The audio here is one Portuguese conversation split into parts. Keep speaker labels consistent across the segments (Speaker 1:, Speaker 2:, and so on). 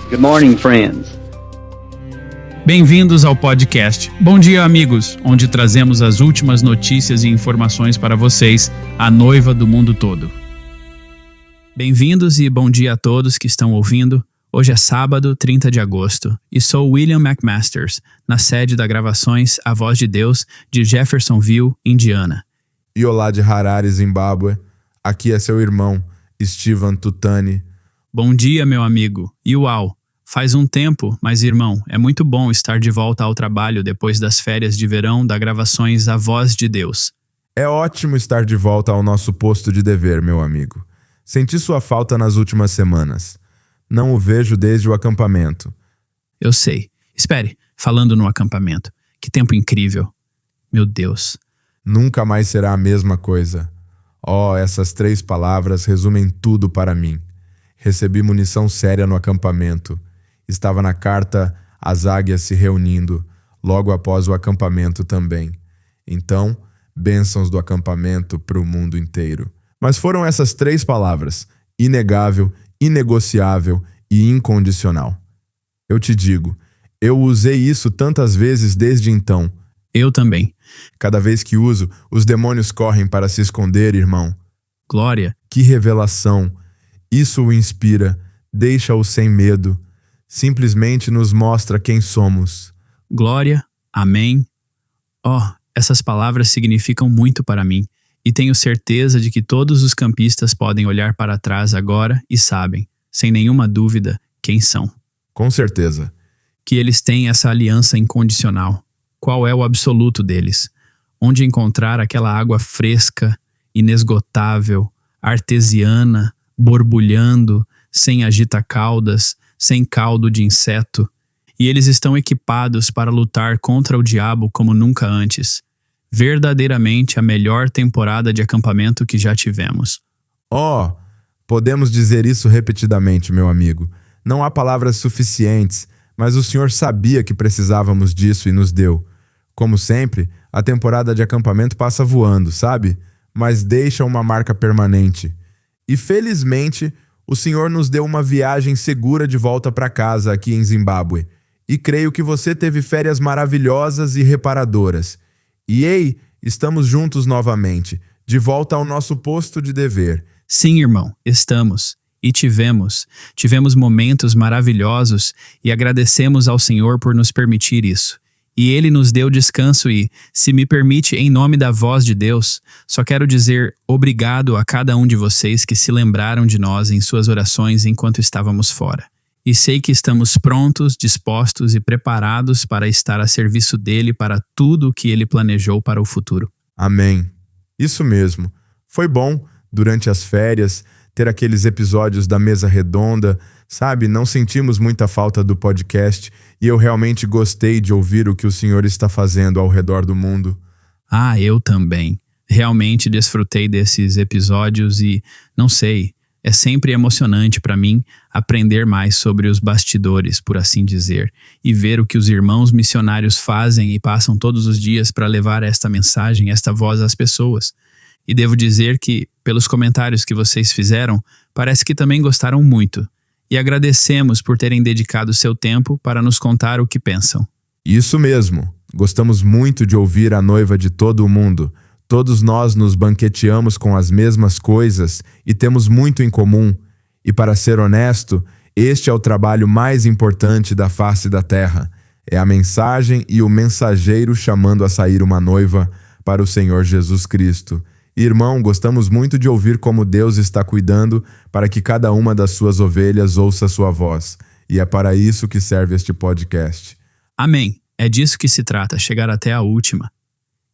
Speaker 1: Good morning, friends.
Speaker 2: Bem-vindos ao podcast. Bom dia, amigos, onde trazemos as últimas notícias e informações para vocês, a noiva do mundo todo. Bem-vindos e bom dia a todos que estão ouvindo. Hoje é sábado, 30 de agosto, e sou William McMasters, na sede da Gravações A Voz de Deus, de Jeffersonville, Indiana.
Speaker 3: E olá de Harare, Zimbábue. Aqui é seu irmão, Steven Tutani.
Speaker 2: Bom dia, meu amigo. E uau! Faz um tempo, mas irmão, é muito bom estar de volta ao trabalho depois das férias de verão da Gravações A Voz de Deus.
Speaker 3: É ótimo estar de volta ao nosso posto de dever, meu amigo. Senti sua falta nas últimas semanas. Não o vejo desde o acampamento.
Speaker 2: Eu sei. Espere, falando no acampamento. Que tempo incrível. Meu Deus.
Speaker 3: Nunca mais será a mesma coisa. Oh, essas 3 palavras resumem tudo para mim. Recebi munição séria no acampamento. Estava na carta as águias se reunindo, logo após o acampamento também. Então, bênçãos do acampamento para o mundo inteiro. Mas foram essas 3 palavras, inegável, inegociável e incondicional. Eu te digo, eu usei isso tantas vezes desde então.
Speaker 2: Eu também.
Speaker 3: Cada vez que uso, os demônios correm para se esconder, irmão.
Speaker 2: Glória.
Speaker 3: Que revelação! Isso o inspira, deixa-o sem medo. Simplesmente nos mostra quem somos.
Speaker 2: Glória. Amém. Oh, essas palavras significam muito para mim. E tenho certeza de que todos os campistas podem olhar para trás agora e sabem, sem nenhuma dúvida, quem são.
Speaker 3: Com certeza.
Speaker 2: Que eles têm essa aliança incondicional. Qual é o absoluto deles? Onde encontrar aquela água fresca, inesgotável, artesiana, borbulhando, sem agita-caudas, sem caldo de inseto. E eles estão equipados para lutar contra o diabo como nunca antes. Verdadeiramente a melhor temporada de acampamento que já tivemos.
Speaker 3: Oh, podemos dizer isso repetidamente, meu amigo. Não há palavras suficientes, mas o Senhor sabia que precisávamos disso e nos deu. Como sempre, a temporada de acampamento passa voando, sabe? Mas deixa uma marca permanente. E felizmente, o Senhor nos deu uma viagem segura de volta para casa aqui em Zimbábue. E creio que você teve férias maravilhosas e reparadoras. E ei, estamos juntos novamente, de volta ao nosso posto de dever.
Speaker 2: Sim, irmão, estamos. E tivemos momentos maravilhosos e agradecemos ao Senhor por nos permitir isso. E Ele nos deu descanso e, se me permite, em nome da voz de Deus, só quero dizer obrigado a cada um de vocês que se lembraram de nós em suas orações enquanto estávamos fora. E sei que estamos prontos, dispostos e preparados para estar a serviço dele para tudo o que ele planejou para o futuro.
Speaker 3: Amém. Isso mesmo. Foi bom, durante as férias, ter aqueles episódios da mesa redonda, sabe? Não sentimos muita falta do podcast e eu realmente gostei de ouvir o que o Senhor está fazendo ao redor do mundo.
Speaker 2: Ah, eu também. Realmente desfrutei desses episódios e, não sei, é sempre emocionante para mim aprender mais sobre os bastidores, por assim dizer, e ver o que os irmãos missionários fazem e passam todos os dias para levar esta mensagem, esta voz às pessoas. E devo dizer que, pelos comentários que vocês fizeram, parece que também gostaram muito. E agradecemos por terem dedicado seu tempo para nos contar o que pensam.
Speaker 3: Isso mesmo. Gostamos muito de ouvir a noiva de todo o mundo. Todos nós nos banqueteamos com as mesmas coisas e temos muito em comum. E para ser honesto, este é o trabalho mais importante da face da terra. É a mensagem e o mensageiro chamando a sair uma noiva para o Senhor Jesus Cristo. Irmão, gostamos muito de ouvir como Deus está cuidando para que cada uma das suas ovelhas ouça sua voz. E é para isso que serve este podcast.
Speaker 2: Amém. É disso que se trata, chegar até a última.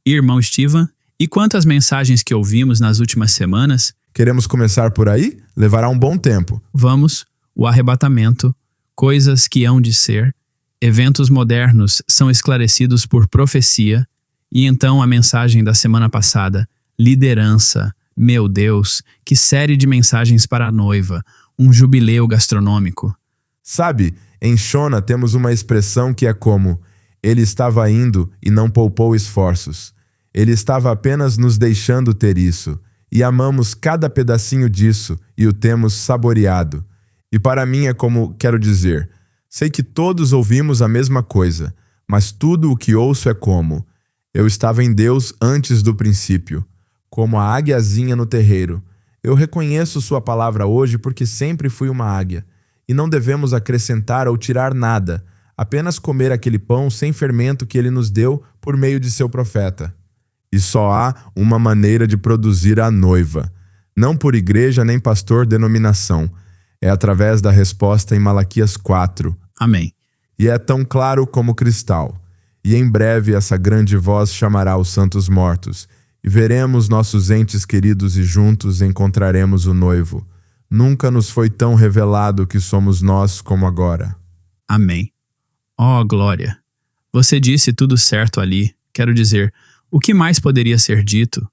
Speaker 2: Irmão Steven, e quanto às mensagens que ouvimos nas últimas semanas?
Speaker 3: Queremos começar por aí? Levará um bom tempo.
Speaker 2: Vamos. O arrebatamento, coisas que hão de ser, eventos modernos são esclarecidos por profecia, e então a mensagem da semana passada, liderança, meu Deus, que série de mensagens para a noiva, um jubileu gastronômico.
Speaker 3: Sabe, em Shona temos uma expressão que é como: ele estava indo e não poupou esforços. Ele estava apenas nos deixando ter isso. E amamos cada pedacinho disso e o temos saboreado. E para mim é como, quero dizer, Sei que todos ouvimos a mesma coisa, mas tudo o que ouço é como: eu estava em Deus antes do princípio, como a águiazinha no terreiro. Eu reconheço sua palavra hoje porque sempre fui uma águia, e não devemos acrescentar ou tirar nada, apenas comer aquele pão sem fermento que ele nos deu por meio de seu profeta. E só há uma maneira de produzir a noiva, não por igreja nem pastor denominação, é através da resposta em Malaquias 4.
Speaker 2: Amém.
Speaker 3: E é tão claro como cristal. E em breve essa grande voz chamará os santos mortos, e veremos nossos entes queridos e juntos encontraremos o noivo. Nunca nos foi tão revelado que somos nós como agora.
Speaker 2: Amém. Oh, glória! Você disse tudo certo ali. Quero dizer, o que mais poderia ser dito?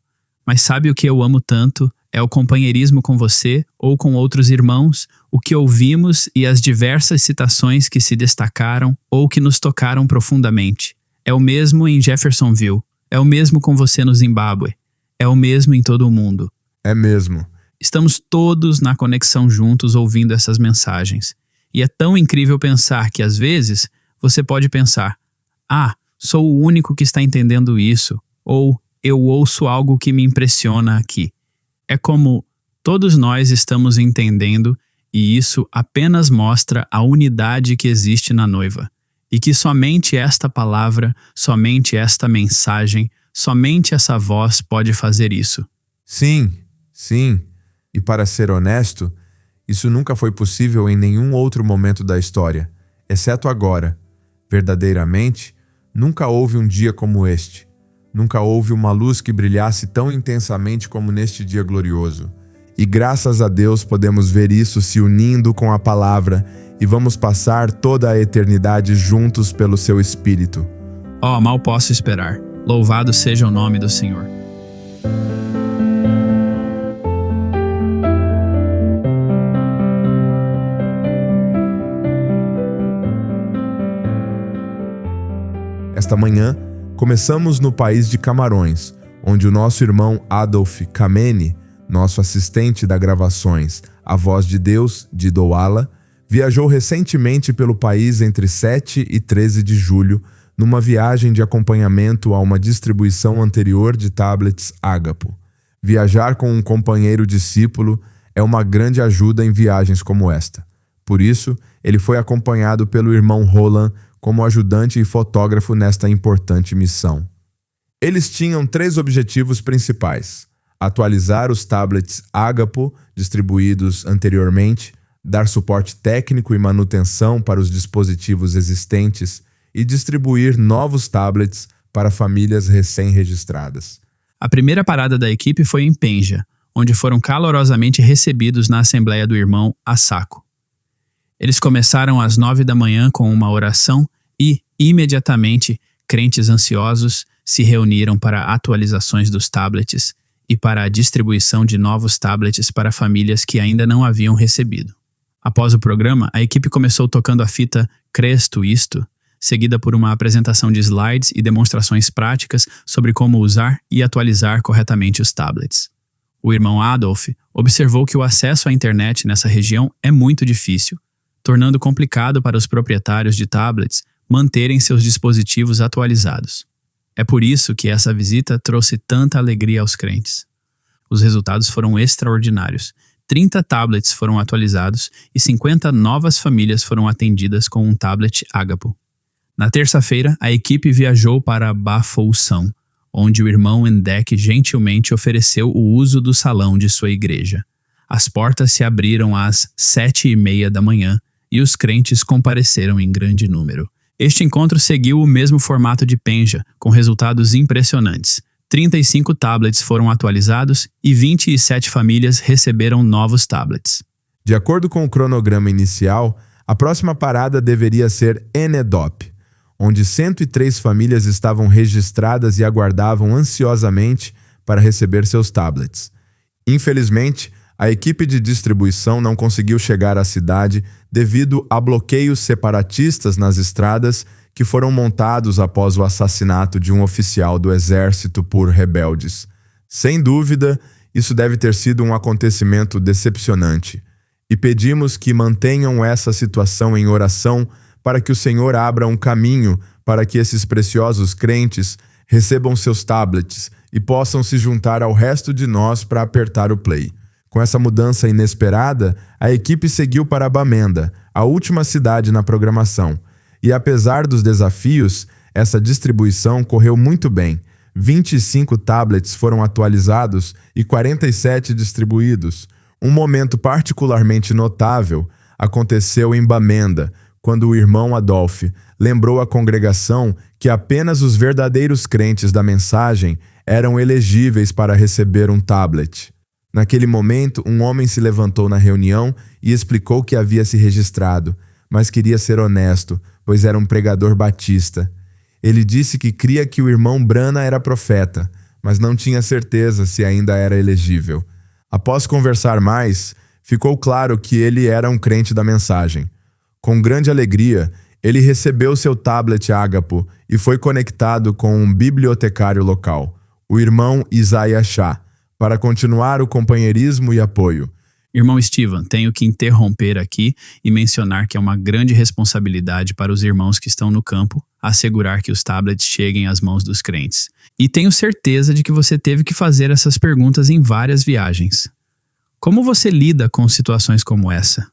Speaker 2: Mas sabe o que eu amo tanto? É o companheirismo com você ou com outros irmãos, o que ouvimos e as diversas citações que se destacaram ou que nos tocaram profundamente. É o mesmo em Jeffersonville. É o mesmo com você no Zimbábue. É o mesmo em todo o mundo.
Speaker 3: É mesmo.
Speaker 2: Estamos todos na conexão juntos ouvindo essas mensagens. E é tão incrível pensar que, às vezes, você pode pensar: ah, sou o único que está entendendo isso, ou eu ouço algo que me impressiona aqui. É como todos nós estamos entendendo, e isso apenas mostra a unidade que existe na noiva. E que somente esta palavra, somente esta mensagem, somente essa voz pode fazer isso.
Speaker 3: Sim, sim. E para ser honesto, isso nunca foi possível em nenhum outro momento da história, exceto agora. Verdadeiramente, nunca houve um dia como este. Nunca houve uma luz que brilhasse tão intensamente como neste dia glorioso. E graças a Deus podemos ver isso se unindo com a palavra e vamos passar toda a eternidade juntos pelo seu Espírito.
Speaker 2: Oh, mal posso esperar. Louvado seja o nome do Senhor.
Speaker 3: Esta manhã, começamos no país de Camarões, onde o nosso irmão Adolf Kameni, nosso assistente da gravações A Voz de Deus, de Douala, viajou recentemente pelo país entre 7 e 13 de julho, numa viagem de acompanhamento a uma distribuição anterior de tablets Ágapo. Viajar com um companheiro discípulo é uma grande ajuda em viagens como esta. Por isso, ele foi acompanhado pelo irmão Roland como ajudante e fotógrafo nesta importante missão. Eles tinham 3 objetivos principais: atualizar os tablets Ágapo distribuídos anteriormente, dar suporte técnico e manutenção para os dispositivos existentes e distribuir novos tablets para famílias recém-registradas.
Speaker 2: A primeira parada da equipe foi em Penja, onde foram calorosamente recebidos na assembleia do irmão Asako. Eles começaram às 9 da manhã com uma oração e, imediatamente, crentes ansiosos se reuniram para atualizações dos tablets e para a distribuição de novos tablets para famílias que ainda não haviam recebido. Após o programa, a equipe começou tocando a fita Cresto Isto, seguida por uma apresentação de slides e demonstrações práticas sobre como usar e atualizar corretamente os tablets. O irmão Adolf observou que o acesso à internet nessa região é muito difícil, tornando complicado para os proprietários de tablets manterem seus dispositivos atualizados. É por isso que essa visita trouxe tanta alegria aos crentes. Os resultados foram extraordinários. 30 tablets foram atualizados e 50 novas famílias foram atendidas com um tablet Ágapo. Na terça-feira, a equipe viajou para Bafoussam, onde o irmão Endek gentilmente ofereceu o uso do salão de sua igreja. As portas se abriram às 7h30 da manhã e os crentes compareceram em grande número. Este encontro seguiu o mesmo formato de Penja, com resultados impressionantes. 35 tablets foram atualizados e 27 famílias receberam novos tablets.
Speaker 3: De acordo com o cronograma inicial, a próxima parada deveria ser Enedop, onde 103 famílias estavam registradas e aguardavam ansiosamente para receber seus tablets. Infelizmente, a equipe de distribuição não conseguiu chegar à cidade devido a bloqueios separatistas nas estradas que foram montados após o assassinato de um oficial do exército por rebeldes. Sem dúvida, isso deve ter sido um acontecimento decepcionante, e pedimos que mantenham essa situação em oração para que o Senhor abra um caminho para que esses preciosos crentes recebam seus tablets e possam se juntar ao resto de nós para apertar o play. Com essa mudança inesperada, a equipe seguiu para Bamenda, a última cidade na programação. E apesar dos desafios, essa distribuição correu muito bem. 25 tablets foram atualizados e 47 distribuídos. Um momento particularmente notável aconteceu em Bamenda, quando o irmão Adolf lembrou à congregação que apenas os verdadeiros crentes da mensagem eram elegíveis para receber um tablet. Naquele momento, um homem se levantou na reunião e explicou que havia se registrado, mas queria ser honesto, pois era um pregador batista. Ele disse que cria que o irmão Brana era profeta, mas não tinha certeza se ainda era elegível. Após conversar mais, ficou claro que ele era um crente da mensagem. Com grande alegria, ele recebeu seu tablet Ágapo e foi conectado com um bibliotecário local, o irmão Isaiah Shah, para continuar o companheirismo e apoio.
Speaker 2: Irmão Steven, tenho que interromper aqui e mencionar que é uma grande responsabilidade para os irmãos que estão no campo assegurar que os tablets cheguem às mãos dos crentes. E tenho certeza de que você teve que fazer essas perguntas em várias viagens. Como você lida com situações como essa?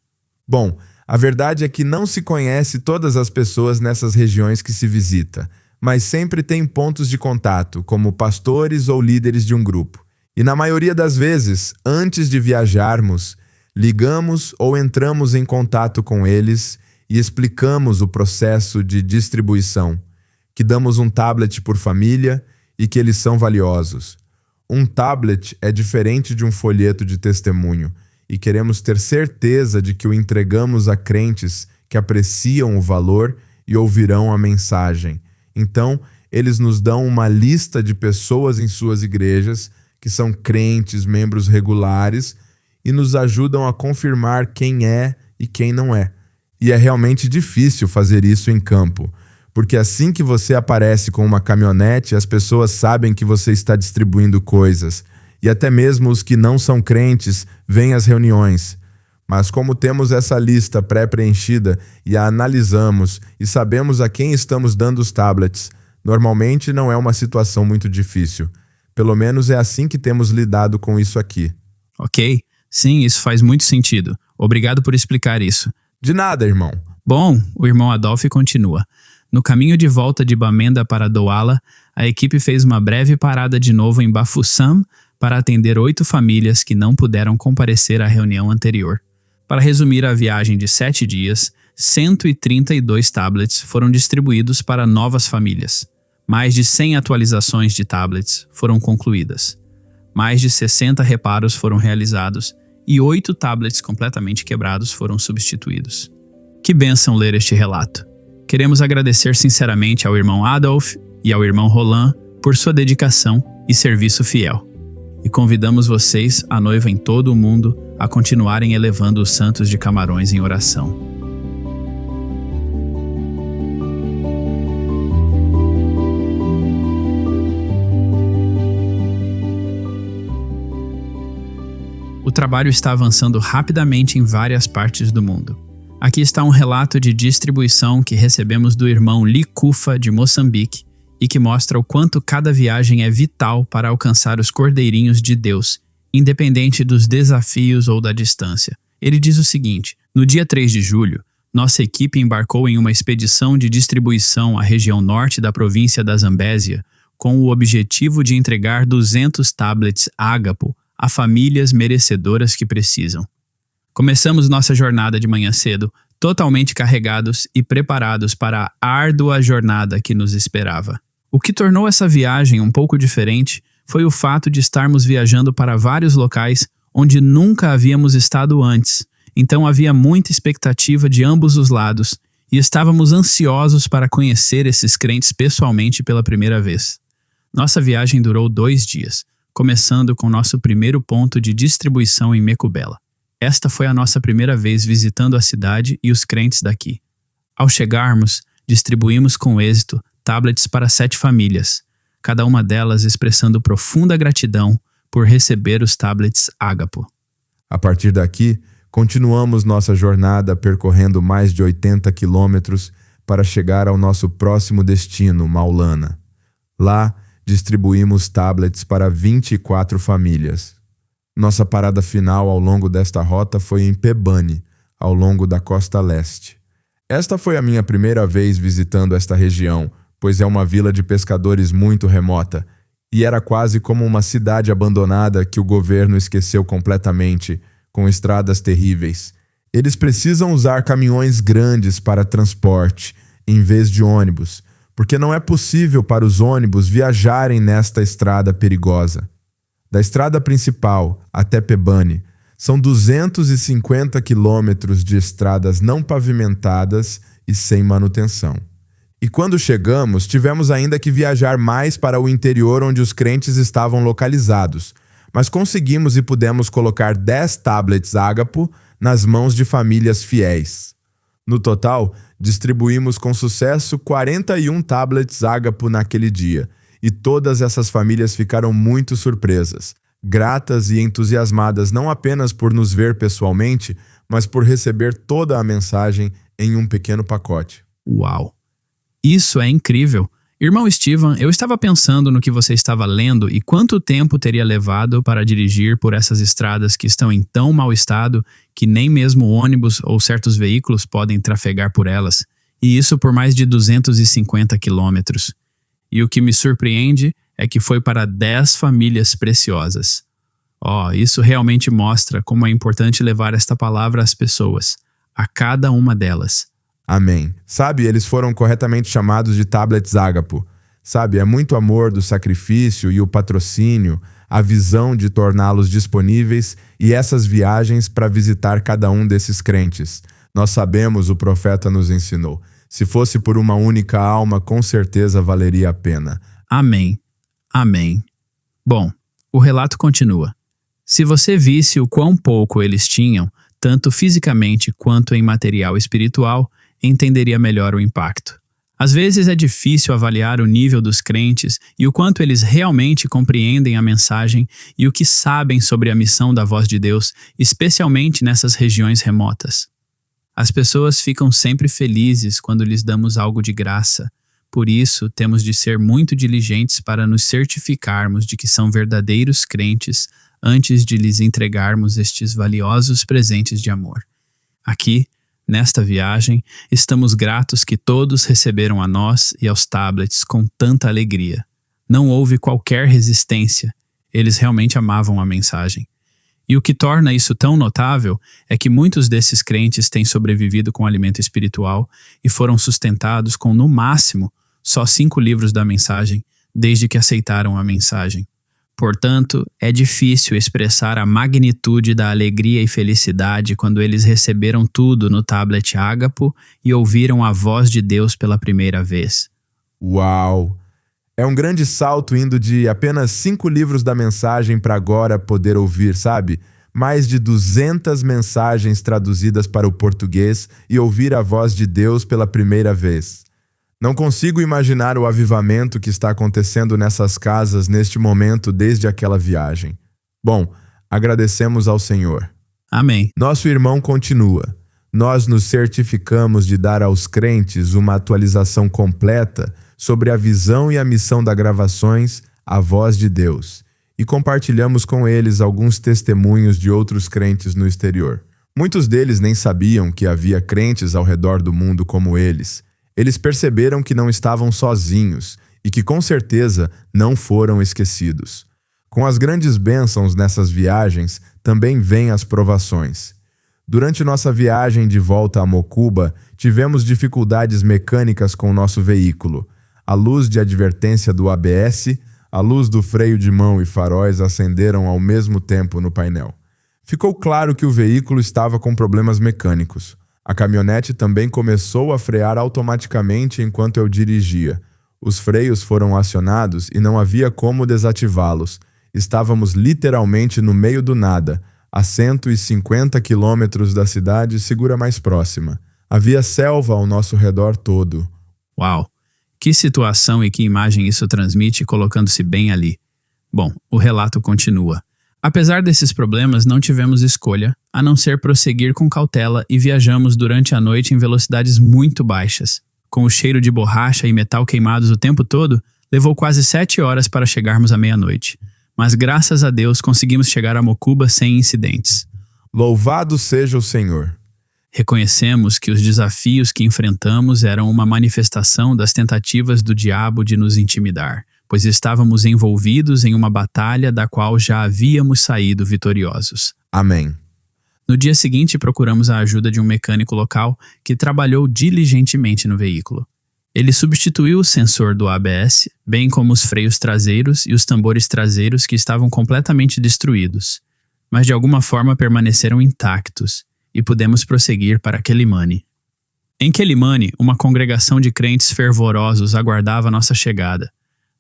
Speaker 3: Bom, a verdade é que não se conhece todas as pessoas nessas regiões que se visita, mas sempre tem pontos de contato, como pastores ou líderes de um grupo. E na maioria das vezes, antes de viajarmos, ligamos ou entramos em contato com eles e explicamos o processo de distribuição, que damos um tablet por família e que eles são valiosos. Um tablet é diferente de um folheto de testemunho e queremos ter certeza de que o entregamos a crentes que apreciam o valor e ouvirão a mensagem. Então, eles nos dão uma lista de pessoas em suas igrejas que são crentes, membros regulares, e nos ajudam a confirmar quem é e quem não é. E é realmente difícil fazer isso em campo, porque assim que você aparece com uma caminhonete, as pessoas sabem que você está distribuindo coisas, e até mesmo os que não são crentes vêm às reuniões. Mas como temos essa lista pré-preenchida e a analisamos e sabemos a quem estamos dando os tablets, normalmente não é uma situação muito difícil. Pelo menos é assim que temos lidado com isso aqui.
Speaker 2: Ok, sim, isso faz muito sentido. Obrigado por explicar isso.
Speaker 3: De nada, irmão.
Speaker 2: Bom, o irmão Adolf continua. No caminho de volta de Bamenda para Douala, a equipe fez uma breve parada de novo em Bafoussam para atender 8 famílias que não puderam comparecer à reunião anterior. Para resumir a viagem de 7 dias, 132 tablets foram distribuídos para novas famílias. Mais de 100 atualizações de tablets foram concluídas. Mais de 60 reparos foram realizados e 8 tablets completamente quebrados foram substituídos. Que bênção ler este relato. Queremos agradecer sinceramente ao irmão Adolf e ao irmão Roland por sua dedicação e serviço fiel. E convidamos vocês, a noiva em todo o mundo, a continuarem elevando os santos de Camarões em oração. O trabalho está avançando rapidamente em várias partes do mundo. Aqui está um relato de distribuição que recebemos do irmão Likufa, de Moçambique, e que mostra o quanto cada viagem é vital para alcançar os cordeirinhos de Deus, independente dos desafios ou da distância. Ele diz o seguinte: no dia 3 de julho, nossa equipe embarcou em uma expedição de distribuição à região norte da província da Zambésia, com o objetivo de entregar 200 tablets Ágapo a famílias merecedoras que precisam. Começamos nossa jornada de manhã cedo, totalmente carregados e preparados para a árdua jornada que nos esperava. O que tornou essa viagem um pouco diferente foi o fato de estarmos viajando para vários locais onde nunca havíamos estado antes, então havia muita expectativa de ambos os lados e estávamos ansiosos para conhecer esses crentes pessoalmente pela primeira vez. Nossa viagem durou 2 dias, começando com nosso primeiro ponto de distribuição em Mecubela. Esta foi a nossa primeira vez visitando a cidade e os crentes daqui. Ao chegarmos, distribuímos com êxito tablets para 7 famílias, cada uma delas expressando profunda gratidão por receber os tablets Ágapo.
Speaker 3: A partir daqui, continuamos nossa jornada percorrendo mais de 80 quilômetros para chegar ao nosso próximo destino, Maulana. Lá, distribuímos tablets para 24 famílias. Nossa parada final ao longo desta rota foi em Pebane, ao longo da costa leste. Esta foi a minha primeira vez visitando esta região, pois é uma vila de pescadores muito remota, e era quase como uma cidade abandonada que o governo esqueceu completamente, com estradas terríveis. Eles precisam usar caminhões grandes para transporte, em vez de ônibus, porque não é possível para os ônibus viajarem nesta estrada perigosa. Da estrada principal até Pebane, são 250 quilômetros de estradas não pavimentadas e sem manutenção. E quando chegamos, tivemos ainda que viajar mais para o interior onde os crentes estavam localizados, mas conseguimos e pudemos colocar 10 tablets Ágapo nas mãos de famílias fiéis. No total, distribuímos com sucesso 41 tablets Ágapo naquele dia, e todas essas famílias ficaram muito surpresas, gratas e entusiasmadas não apenas por nos ver pessoalmente, mas por receber toda a mensagem em um pequeno pacote.
Speaker 2: Uau! Isso é incrível! Irmão Steven, eu estava pensando no que você estava lendo e quanto tempo teria levado para dirigir por essas estradas que estão em tão mau estado que nem mesmo ônibus ou certos veículos podem trafegar por elas, e isso por mais de 250 quilômetros. E o que me surpreende é que foi para 10 famílias preciosas. Isso realmente mostra como é importante levar esta palavra às pessoas, a cada uma delas.
Speaker 3: Amém. Sabe, eles foram corretamente chamados de tablets Ágapo. Sabe, é muito amor do sacrifício e o patrocínio, a visão de torná-los disponíveis e essas viagens para visitar cada um desses crentes. Nós sabemos, o profeta nos ensinou. Se fosse por uma única alma, com certeza valeria a pena.
Speaker 2: Amém. Amém. Bom, o relato continua. Se você visse o quão pouco eles tinham, tanto fisicamente quanto em material espiritual, entenderia melhor o impacto. Às vezes é difícil avaliar o nível dos crentes e o quanto eles realmente compreendem a mensagem e o que sabem sobre a missão da voz de Deus, especialmente nessas regiões remotas. As pessoas ficam sempre felizes quando lhes damos algo de graça. Por isso, temos de ser muito diligentes para nos certificarmos de que são verdadeiros crentes antes de lhes entregarmos estes valiosos presentes de amor. Aqui, nesta viagem, estamos gratos que todos receberam a nós e aos tablets com tanta alegria. Não houve qualquer resistência. Eles realmente amavam a mensagem. E o que torna isso tão notável é que muitos desses crentes têm sobrevivido com alimento espiritual e foram sustentados com, no máximo, só 5 livros da mensagem, desde que aceitaram a mensagem. Portanto, é difícil expressar a magnitude da alegria e felicidade quando eles receberam tudo no tablet Ágapo e ouviram a voz de Deus pela primeira vez.
Speaker 3: Uau! É um grande salto indo de apenas 5 livros da mensagem para agora poder ouvir, sabe? Mais de 200 mensagens traduzidas para o português e ouvir a voz de Deus pela primeira vez. Não consigo imaginar o avivamento que está acontecendo nessas casas neste momento desde aquela viagem. Bom, agradecemos ao Senhor.
Speaker 2: Amém.
Speaker 3: Nosso irmão continua. Nós nos certificamos de dar aos crentes uma atualização completa sobre a visão e a missão da Gravações, a Voz de Deus, e compartilhamos com eles alguns testemunhos de outros crentes no exterior. Muitos deles nem sabiam que havia crentes ao redor do mundo como eles. Eles perceberam que não estavam sozinhos e que com certeza não foram esquecidos. Com as grandes bênçãos nessas viagens, também vêm as provações. Durante nossa viagem de volta a Mocuba, tivemos dificuldades mecânicas com nosso veículo. A luz de advertência do ABS, a luz do freio de mão e faróis acenderam ao mesmo tempo no painel. Ficou claro que o veículo estava com problemas mecânicos. A caminhonete também começou a frear automaticamente enquanto eu dirigia. Os freios foram acionados e não havia como desativá-los. Estávamos literalmente no meio do nada, a 150 quilômetros da cidade segura mais próxima. Havia selva ao nosso redor todo.
Speaker 2: Uau! Que situação e que imagem isso transmite colocando-se bem ali. Bom, o relato continua. Apesar desses problemas, não tivemos escolha, a não ser prosseguir com cautela e viajamos durante a noite em velocidades muito baixas. com o cheiro de borracha e metal queimados o tempo todo, levou quase 7 horas para chegarmos à meia-noite. Mas graças a Deus conseguimos chegar a Mocuba sem incidentes.
Speaker 3: Louvado seja o Senhor!
Speaker 2: Reconhecemos que os desafios que enfrentamos eram uma manifestação das tentativas do diabo de nos intimidar, pois estávamos envolvidos em uma batalha da qual já havíamos saído vitoriosos.
Speaker 3: Amém.
Speaker 2: No dia seguinte, procuramos a ajuda de um mecânico local que trabalhou diligentemente no veículo. Ele substituiu o sensor do ABS, bem como os freios traseiros e os tambores traseiros que estavam completamente destruídos, mas de alguma forma permaneceram intactos e pudemos prosseguir para Quelimane. Em Quelimane, uma congregação de crentes fervorosos aguardava nossa chegada.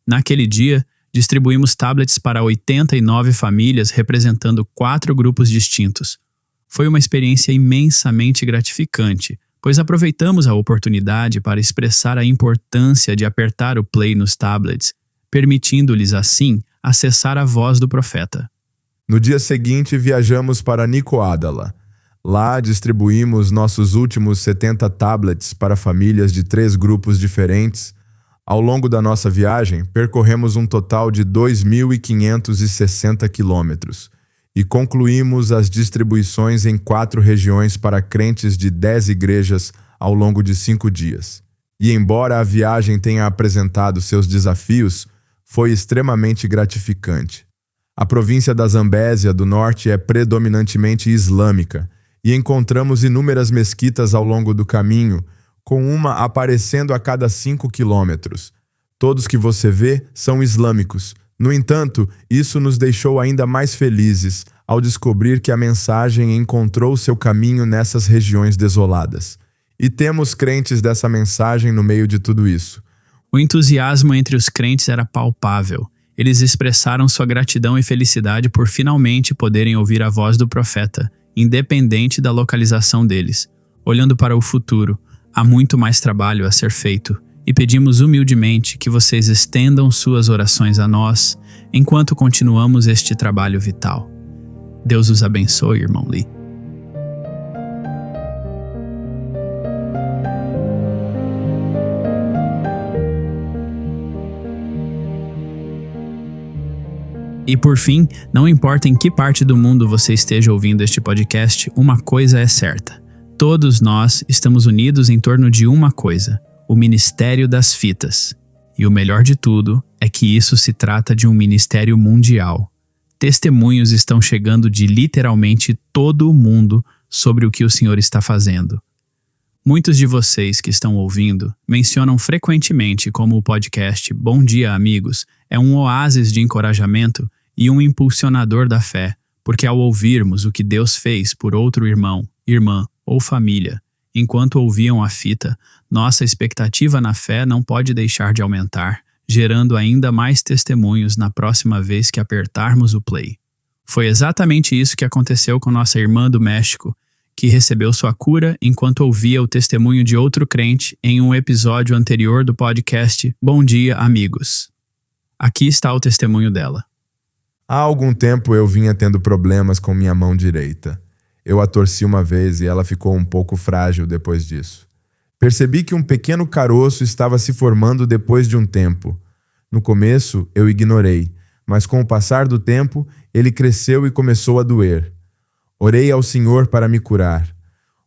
Speaker 2: Naquele dia, distribuímos tablets para 89 famílias representando 4 grupos distintos. Foi uma experiência imensamente gratificante, pois aproveitamos a oportunidade para expressar a importância de apertar o play nos tablets, permitindo-lhes assim acessar a voz do profeta.
Speaker 3: No dia seguinte, viajamos para Nicoádala. Lá, distribuímos nossos últimos 70 tablets para famílias de 3 grupos diferentes. Ao longo da nossa viagem, percorremos um total de 2.560 quilômetros e concluímos as distribuições em 4 regiões para crentes de 10 igrejas ao longo de 5 dias. E embora a viagem tenha apresentado seus desafios, foi extremamente gratificante. A província da Zambésia do Norte é predominantemente islâmica e encontramos inúmeras mesquitas ao longo do caminho, com uma aparecendo a cada 5 quilômetros. Todos que você vê são islâmicos. No entanto, isso nos deixou ainda mais felizes ao descobrir que a mensagem encontrou seu caminho nessas regiões desoladas. E temos crentes dessa mensagem no meio de tudo isso.
Speaker 2: O entusiasmo entre os crentes era palpável. Eles expressaram sua gratidão e felicidade por finalmente poderem ouvir a voz do profeta, independente da localização deles. Olhando para o futuro, há muito mais trabalho a ser feito, e pedimos humildemente que vocês estendam suas orações a nós, enquanto continuamos este trabalho vital. Deus os abençoe, irmão Lee. E por fim, não importa em que parte do mundo você esteja ouvindo este podcast, uma coisa é certa. Todos nós estamos unidos em torno de uma coisa: o Ministério das Fitas. E o melhor de tudo é que isso se trata de um ministério mundial. Testemunhos estão chegando de literalmente todo o mundo sobre o que o Senhor está fazendo. Muitos de vocês que estão ouvindo mencionam frequentemente como o podcast Bom Dia Amigos é um oásis de encorajamento e um impulsionador da fé, porque ao ouvirmos o que Deus fez por outro irmão, irmã ou família, enquanto ouviam a fita, nossa expectativa na fé não pode deixar de aumentar, gerando ainda mais testemunhos na próxima vez que apertarmos o play. Foi exatamente isso que aconteceu com nossa irmã do México, que recebeu sua cura enquanto ouvia o testemunho de outro crente em um episódio anterior do podcast Bom Dia Amigos. Aqui está o testemunho dela.
Speaker 3: Há algum tempo eu vinha tendo problemas com minha mão direita. Eu a torci uma vez e ela ficou um pouco frágil depois disso. Percebi que um pequeno caroço estava se formando depois de um tempo. No começo, eu ignorei, mas com o passar do tempo, ele cresceu e começou a doer. Orei ao Senhor para me curar.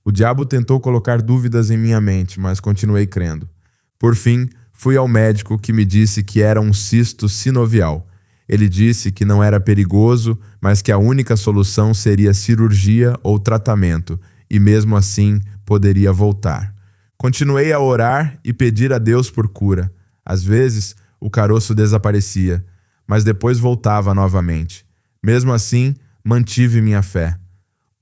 Speaker 3: O diabo tentou colocar dúvidas em minha mente, mas continuei crendo. Por fim, fui ao médico que me disse que era um cisto sinovial. Ele disse que não era perigoso, mas que a única solução seria cirurgia ou tratamento, e mesmo assim poderia voltar. Continuei a orar e pedir a Deus por cura. Às vezes, o caroço desaparecia, mas depois voltava novamente. Mesmo assim, mantive minha fé.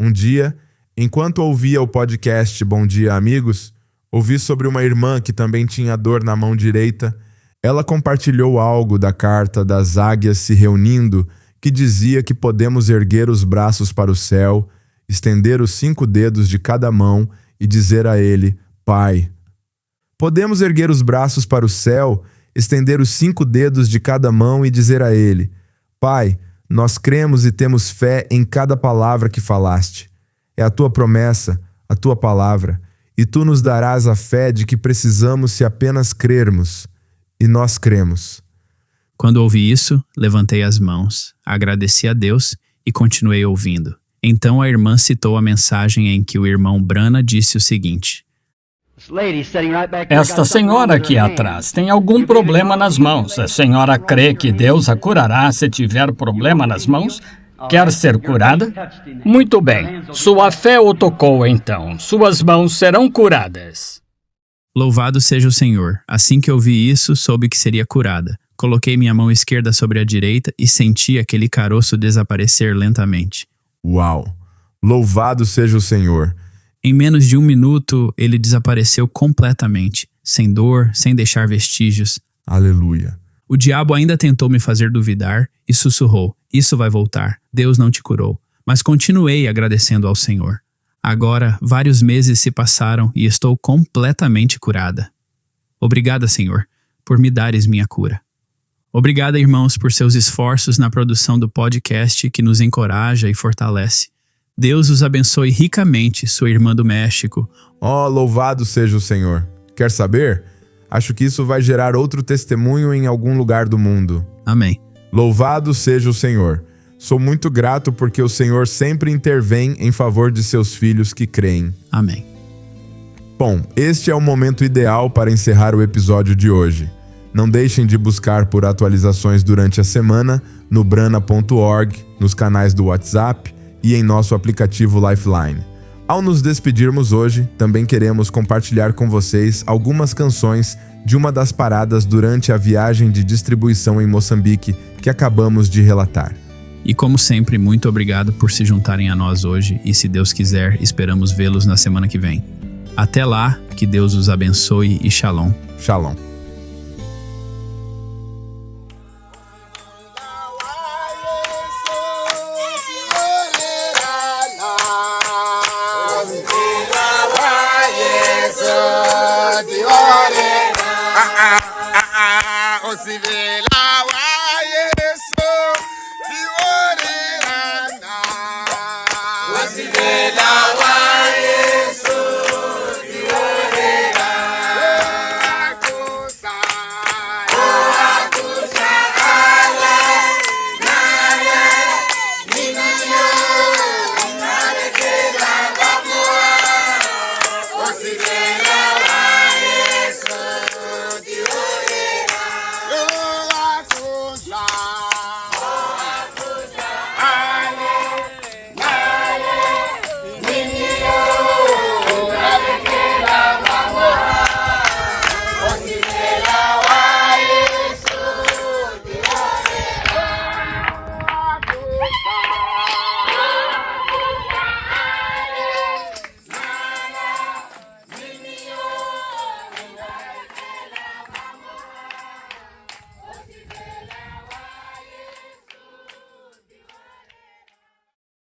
Speaker 3: Um dia, enquanto ouvia o podcast Bom Dia Amigos, ouvi sobre uma irmã que também tinha dor na mão direita. Ela compartilhou algo da carta das águias se reunindo, que dizia que podemos erguer os braços para o céu, estender os 5 dedos de cada mão e dizer a ele, Pai. Podemos erguer os braços para o céu, estender os 5 dedos de cada mão e dizer a ele, Pai, nós cremos e temos fé em cada palavra que falaste. É a tua promessa, a tua palavra, e tu nos darás a fé de que precisamos se apenas crermos, e nós cremos.
Speaker 2: Quando ouvi isso, levantei as mãos, agradeci a Deus e continuei ouvindo. Então a irmã citou a mensagem em que o irmão Brana disse o seguinte:
Speaker 1: Esta senhora aqui atrás tem algum problema nas mãos. A senhora crê que Deus a curará se tiver problema nas mãos? Quer ser curada? Muito bem. Sua fé o tocou então. Suas mãos serão curadas.
Speaker 2: Louvado seja o Senhor. Assim que ouvi isso, soube que seria curada. Coloquei minha mão esquerda sobre a direita e senti aquele caroço desaparecer lentamente.
Speaker 3: Uau! Louvado seja o Senhor!
Speaker 2: Em menos de 1 minuto, ele desapareceu completamente, sem dor, sem deixar vestígios.
Speaker 3: Aleluia!
Speaker 2: O diabo ainda tentou me fazer duvidar e sussurrou: isso vai voltar, Deus não te curou. Mas continuei agradecendo ao Senhor. Agora, vários meses se passaram e estou completamente curada. Obrigada, Senhor, por me dares minha cura. Obrigada, irmãos, por seus esforços na produção do podcast que nos encoraja e fortalece. Deus os abençoe ricamente, sua irmã do México.
Speaker 3: Oh, louvado seja o Senhor! Quer saber? Acho que isso vai gerar outro testemunho em algum lugar do mundo.
Speaker 2: Amém.
Speaker 3: Louvado seja o Senhor! Sou muito grato porque o Senhor sempre intervém em favor de seus filhos que creem.
Speaker 2: Amém.
Speaker 3: Bom, este é o momento ideal para encerrar o episódio de hoje. Não deixem de buscar por atualizações durante a semana no brana.org, nos canais do WhatsApp e em nosso aplicativo Lifeline. Ao nos despedirmos hoje, também queremos compartilhar com vocês algumas canções de uma das paradas durante a viagem de distribuição em Moçambique que acabamos de relatar.
Speaker 2: E como sempre, muito obrigado por se juntarem a nós hoje e, se Deus quiser, esperamos vê-los na semana que vem. Até lá, que Deus os abençoe e shalom.
Speaker 3: Shalom.
Speaker 4: Se vê